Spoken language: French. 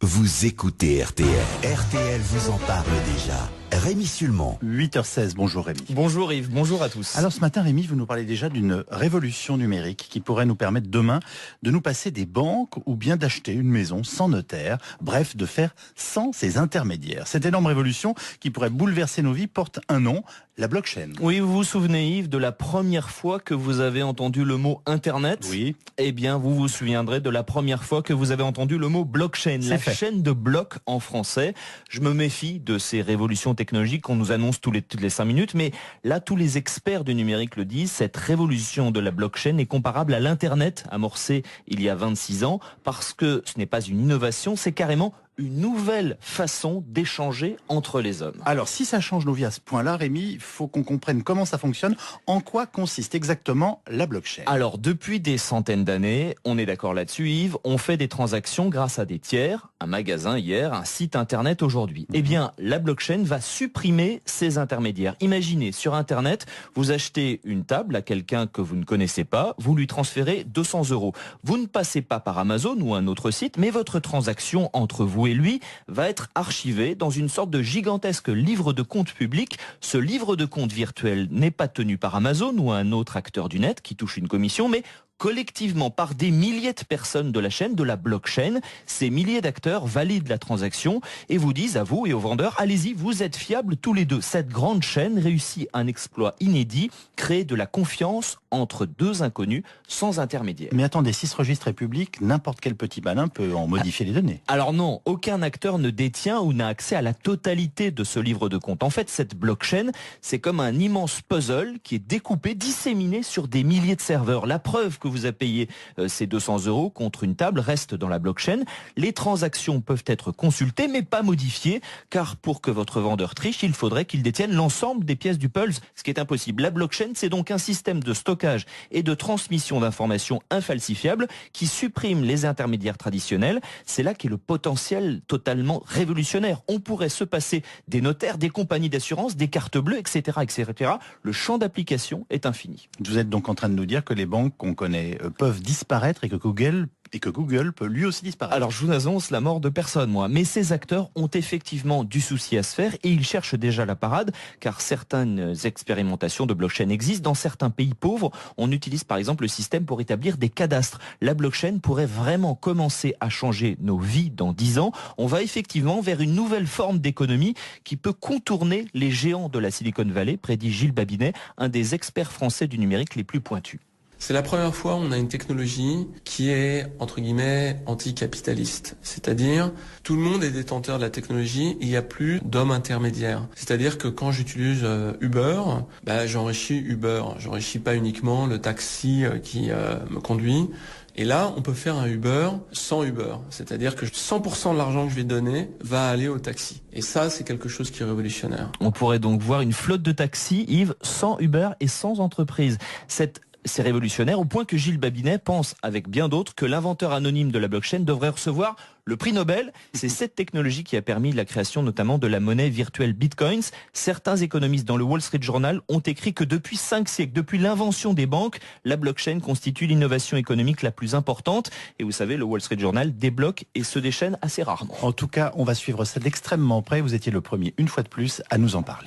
Vous écoutez RTL. RTL vous en parle déjà. Rémi Sulman. 8h16, bonjour Rémi. Bonjour Yves, bonjour à tous. Alors ce matin Rémi, vous nous parlez déjà d'une révolution numérique qui pourrait nous permettre demain de nous passer des banques ou bien d'acheter une maison sans notaire, bref de faire sans ces intermédiaires. Cette énorme révolution qui pourrait bouleverser nos vies porte un nom, la blockchain. Oui, vous vous souvenez Yves de la première fois que vous avez entendu le mot Internet? Oui. Eh bien, vous vous souviendrez de la première fois que vous avez entendu le mot blockchain, la chaîne de blocs en français. Je me méfie de ces révolutions technologiques qu'on nous annonce toutes les 5 minutes, mais là, tous les experts du numérique le disent, cette révolution de la blockchain est comparable à l'Internet amorcé il y a 26 ans, parce que ce n'est pas une innovation, c'est carrément une nouvelle façon d'échanger entre les hommes. Alors, si ça change nos vies à ce point-là, Rémi, il faut qu'on comprenne comment ça fonctionne, en quoi consiste exactement la blockchain. Alors, depuis des centaines d'années, on est d'accord là-dessus Yves, on fait des transactions grâce à des tiers, un magasin hier, un site internet aujourd'hui. Eh bien, la blockchain va supprimer ces intermédiaires. Imaginez, sur internet, vous achetez une table à quelqu'un que vous ne connaissez pas, vous lui transférez 200 €. Vous ne passez pas par Amazon ou un autre site, mais votre transaction entre vous et lui va être archivé dans une sorte de gigantesque livre de compte public. Ce livre de compte virtuel n'est pas tenu par Amazon ou un autre acteur du net qui touche une commission, mais collectivement par des milliers de personnes de la chaîne, de la blockchain. Ces milliers d'acteurs valident la transaction et vous disent à vous et aux vendeurs, allez-y, vous êtes fiables tous les deux. Cette grande chaîne réussit un exploit inédit, créer de la confiance entre deux inconnus sans intermédiaire. Mais attendez, si ce registre est public, n'importe quel petit malin peut en modifier les données. Alors non, aucun acteur ne détient ou n'a accès à la totalité de ce livre de compte. En fait, cette blockchain, c'est comme un immense puzzle qui est découpé, disséminé sur des milliers de serveurs. La preuve que vous avez payé ces 200 € contre une table reste dans la blockchain. Les transactions peuvent être consultées mais pas modifiées, car pour que votre vendeur triche, il faudrait qu'il détienne l'ensemble des pièces du puzzle, ce qui est impossible. La blockchain, c'est donc un système de stockage et de transmission d'informations infalsifiables qui supprime les intermédiaires traditionnels. C'est là qu'est le potentiel totalement révolutionnaire. On pourrait se passer des notaires, des compagnies d'assurance, des cartes bleues, etc., etc. Le champ d'application est infini. Vous êtes donc en train de nous dire que les banques qu'on connaît peuvent disparaître et que Google peut lui aussi disparaître. Alors je vous annonce la mort de personne, moi. Mais ces acteurs ont effectivement du souci à se faire et ils cherchent déjà la parade, car certaines expérimentations de blockchain existent. Dans certains pays pauvres, on utilise par exemple le système pour établir des cadastres. La blockchain pourrait vraiment commencer à changer nos vies dans 10 ans. On va effectivement vers une nouvelle forme d'économie qui peut contourner les géants de la Silicon Valley, prédit Gilles Babinet, un des experts français du numérique les plus pointus. C'est la première fois où on a une technologie qui est, entre guillemets, anticapitaliste. C'est-à-dire, tout le monde est détenteur de la technologie et il n'y a plus d'hommes intermédiaires. C'est-à-dire que quand j'utilise Uber, j'enrichis Uber. J'enrichis pas uniquement le taxi qui me conduit. Et là, on peut faire un Uber sans Uber. C'est-à-dire que 100% de l'argent que je vais donner va aller au taxi. Et ça, c'est quelque chose qui est révolutionnaire. On pourrait donc voir une flotte de taxis, Yves, sans Uber et sans entreprise. C'est révolutionnaire au point que Gilles Babinet pense, avec bien d'autres, que l'inventeur anonyme de la blockchain devrait recevoir le prix Nobel. C'est cette technologie qui a permis la création notamment de la monnaie virtuelle Bitcoins. Certains économistes dans le Wall Street Journal ont écrit que depuis 5 siècles, depuis l'invention des banques, la blockchain constitue l'innovation économique la plus importante. Et vous savez, le Wall Street Journal débloque et se déchaîne assez rarement. En tout cas, on va suivre ça d'extrêmement près. Vous étiez le premier, une fois de plus, à nous en parler.